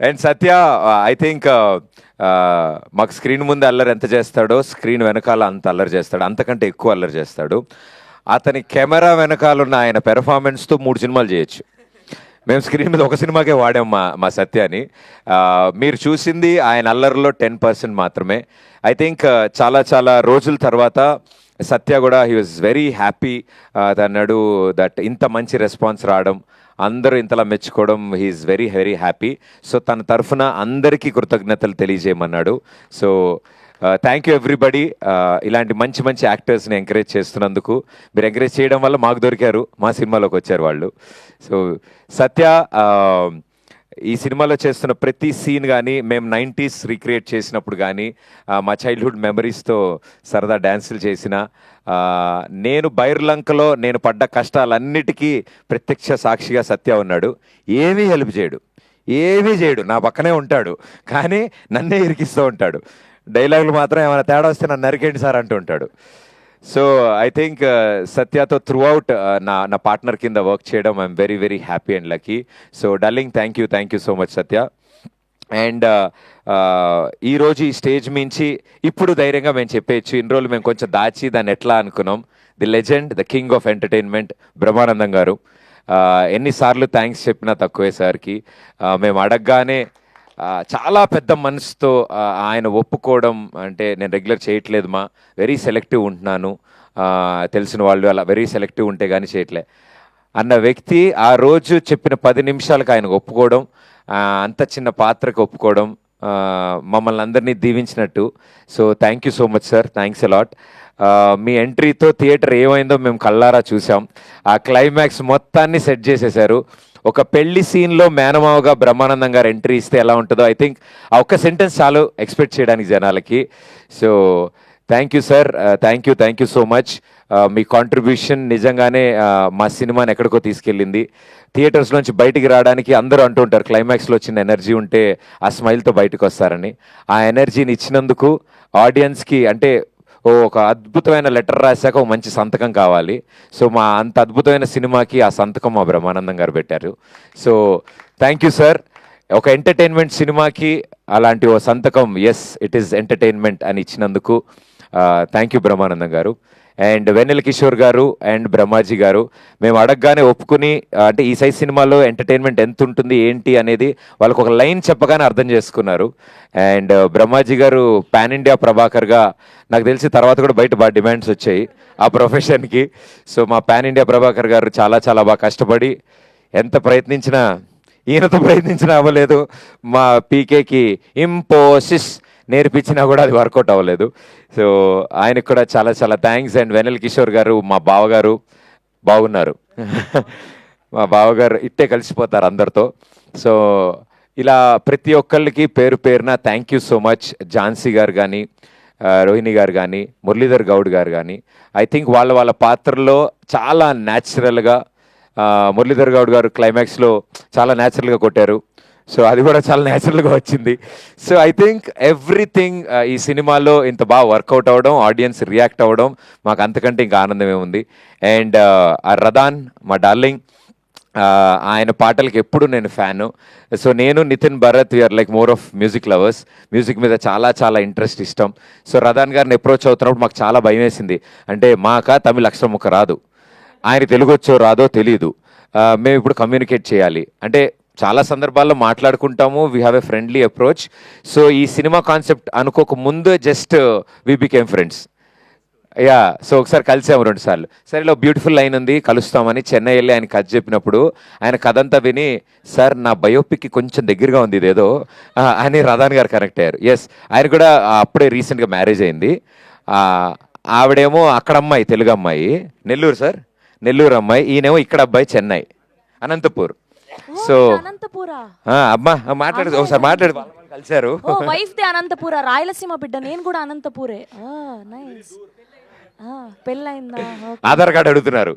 And Satya I think మాకు screen ముందు అల్లరి ఎంత చేస్తాడో స్క్రీన్ వెనకాల అంత అల్లరి చేస్తాడు, అంతకంటే ఎక్కువ అల్లరి చేస్తాడు. అతని కెమెరా వెనకాలన్న ఆయన పెర్ఫార్మెన్స్తో 3 సినిమాలు చేయొచ్చు. మేము స్క్రీన్ మీద ఒక సినిమాకే వాడాం మా సత్యాని. మీరు చూసింది ఆయన అల్లరిలో 10% మాత్రమే. ఐ థింక్ చాలా చాలా రోజుల తర్వాత సత్య కూడా హీ వాజ్ వెరీ హ్యాపీ అన్నాడు దట్ ఇంత మంచి రెస్పాన్స్ రావడం, అందరూ ఇంతలా మెచ్చుకోవడం, he is very very happy. So తన తరఫున అందరికీ కృతజ్ఞతలు తెలియజేయమన్నాడు. So thank you everybody. ఇలాంటి మంచి మంచి యాక్టర్స్ని ఎంకరేజ్ చేస్తున్నందుకు. మీరు ఎంకరేజ్ చేయడం వల్ల మాకు దొరికారు, మా సినిమాలోకి వచ్చారు వాళ్ళు. సో సత్య ఈ సినిమాలో చేస్తున్న ప్రతి సీన్ కానీ, మేము 90s రీక్రియేట్ చేసినప్పుడు కానీ, మా చైల్డ్హుడ్ మెమరీస్తో సరదా డ్యాన్సులు చేసిన, నేను బైర్లంకలో నేను పడ్డ కష్టాలన్నిటికీ ప్రత్యక్ష సాక్షిగా సత్య ఉన్నాడు. ఏమీ హెల్ప్ చేయడు, నా పక్కనే ఉంటాడు, కానీ నన్నే ఇరికిస్తూ ఉంటాడు. డైలాగులు మాత్రం ఏమైనా తేడా వస్తే నన్ను నరికేండి సార్ అంటూ ఉంటాడు. సో ఐ థింక్ సత్యతో త్రూ అవుట్ నా పార్ట్నర్ కింద వర్క్ చేయడం I'm very very happy and lucky. So darling thank you so much Satya. And ఈరోజు ఈ స్టేజ్ మించి ఇప్పుడు ధైర్యంగా మేము చెప్పేయచ్చు, ఇన్ని రోజులు మేము కొంచెం దాచి దాన్ని ఎట్లా అనుకున్నాం. The legend, the king of entertainment Brahmanandam గారు. ఎన్నిసార్లు థ్యాంక్స్ చెప్పినా తక్కువే సార్కి. మేము అడగగానే చాలా పెద్ద మనసుతో ఆయన ఒప్పుకోవడం, అంటే నేను రెగ్యులర్ చేయట్లేదు మా, వెరీ సెలెక్టివ్ ఉంటున్నాను, తెలిసిన వాళ్ళు అలా వెరీ సెలెక్టివ్ ఉంటే కానీ చేయట్లే అన్న వ్యక్తి ఆ రోజు చెప్పిన 10 నిమిషాలకు ఆయనకు ఒప్పుకోవడం, అంత చిన్న పాత్రకు ఒప్పుకోవడం మమ్మల్ని అందరినీ దీవించినట్టు. So thank you so much sir, thanks a lot. మీ ఎంట్రీతో థియేటర్ ఏమైందో మేము కళ్ళారా చూసాం. ఆ క్లైమాక్స్ మొత్తాన్ని సెట్ చేసేశారు. ఒక పెళ్లి సీన్లో మేనమావగా బ్రహ్మానందం గారు ఎంట్రీ ఇస్తే ఎలా ఉంటుందో ఐ థింక్ ఆ ఒక్క సెంటెన్స్ చాలు ఎక్స్పెక్ట్ చేయడానికి జనాలకి. So thank you sir, thank you so much. Me contribution నిజంగానే మా సినిమాని ఎక్కడికో తీసుకెళ్ళింది. థియేటర్స్లోంచి బయటికి రావడానికి అందరూ అంటూ ఉంటారు క్లైమాక్స్లో వచ్చిన ఎనర్జీ ఉంటే ఆ స్మైల్తో బయటకు వస్తారని. ఆ ఎనర్జీని ఇచ్చినందుకు ఆడియన్స్కి, అంటే ఒక అద్భుతమైన లెటర్ రాశాక ఒక మంచి సంతకం కావాలి. సో మా అంత అద్భుతమైన సినిమాకి ఆ సంతకం మా బ్రహ్మానందం గారు పెట్టారు. So thank you sir. ఒక ఎంటర్టైన్మెంట్ సినిమాకి అలాంటి ఓ సంతకం, ఎస్ ఇట్ ఈస్ ఎంటర్టైన్మెంట్ అని ఇచ్చినందుకు థ్యాంక్ యూ బ్రహ్మానందం గారు. అండ్ వెన్నెల కిషోర్ గారు అండ్ బ్రహ్మాజీ గారు మేము అడగగానే ఒప్పుకుని, అంటే ఈ సైజ్ సినిమాలో ఎంటర్టైన్మెంట్ ఎంత ఉంటుంది ఏంటి అనేది వాళ్ళకు ఒక లైన్ చెప్పగానే అర్థం చేసుకున్నారు. అండ్ బ్రహ్మాజీ గారు పాన్ ఇండియా ప్రభాకర్గా నాకు తెలిసి తర్వాత కూడా బయట బాగా డిమాండ్స్ వచ్చాయి ఆ ప్రొఫెషన్కి. సో మా పాన్ ఇండియా ప్రభాకర్ గారు చాలా చాలా బాగా కష్టపడి ఎంత ప్రయత్నించినా, ఈయనతో ప్రయత్నించినా అవ్వలేదు. మా పీకేకి ఇంపోసిస్ నేర్పించినా కూడా అది వర్కౌట్ అవ్వలేదు. సో ఆయనకు కూడా చాలా చాలా థ్యాంక్స్. అండ్ వెనల్ కిషోర్ గారు, మా బావగారు బాగున్నారు. మా బావగారు ఇట్టే కలిసిపోతారు అందరితో. సో ఇలా ప్రతి ఒక్కళ్ళకి పేరు పేరున thank you so much. Jhansi గారు కానీ, రోహిణి గారు కానీ, మురళీధర్ గౌడ్ గారు కానీ, ఐ థింక్ వాళ్ళ పాత్రలో చాలా న్యాచురల్గా, మురళీధర్ గౌడ్ గారు క్లైమాక్స్లో చాలా న్యాచురల్గా కొట్టారు. సో అది కూడా చాలా న్యాచురల్గా వచ్చింది. సో ఐ థింక్ ఎవ్రీథింగ్ ఈ సినిమాలో ఇంత బాగా వర్కౌట్ అవ్వడం, ఆడియన్స్ రియాక్ట్ అవ్వడం మాకు అంతకంటే ఇంకా ఆనందమే ఉంది. అండ్ ఆ రదాన్ మా డార్లింగ్, ఆయన పాటలకి ఎప్పుడు నేను ఫ్యాను. సో నేను Nitin Bharat we are like more of music lovers. Music మీద చాలా చాలా ఇంట్రెస్ట్, ఇష్టం. సో రదాన్ గారిని అప్రోచ్ అవుతున్నప్పుడు మాకు చాలా భయం వేసింది. అంటే మాక తమిళ అక్షరం ముక్క రాదు, ఆయన తెలుగు వచ్చో రాదో తెలీదు, మేము ఇప్పుడు కమ్యూనికేట్ చేయాలి అంటే చాలా సందర్భాల్లో మాట్లాడుకుంటాము, we have a friendly approach. So ఈ సినిమా కాన్సెప్ట్ అనుకోక ముందు just we became friends. Yeah, so ఒకసారి కలిసాము 2 సార్లు. సరే ఇలా బ్యూటిఫుల్ లైన్ ఉంది కలుస్తామని చెన్నై వెళ్ళి ఆయన కథ చెప్పినప్పుడు ఆయన కథ అంతా విని, సార్ నా బయోపిక్కి కొంచెం దగ్గరగా ఉంది ఇదేదో అని రదాన్ గారు కనెక్ట్ అయ్యారు. ఎస్, ఆయన కూడా అప్పుడే రీసెంట్గా మ్యారేజ్ అయింది. ఆవిడేమో అక్కడ అమ్మాయి, తెలుగు అమ్మాయి, నెల్లూరు సార్, నెల్లూరు అమ్మాయి. ఈయనేమో ఇక్కడ అబ్బాయి, చెన్నై, అనంతపూర్. సో అమ్మా మాట్లాడు, ఒకసారి మాట్లాడు. కలిసారు. వైఫ్ దే అనంతపుర, రాయలసీమ బిడ్డ. నేను కూడా అనంతపురే. నైస్. పెళ్ళైందా? ఆధార్ కార్డు అడుగుతున్నారు.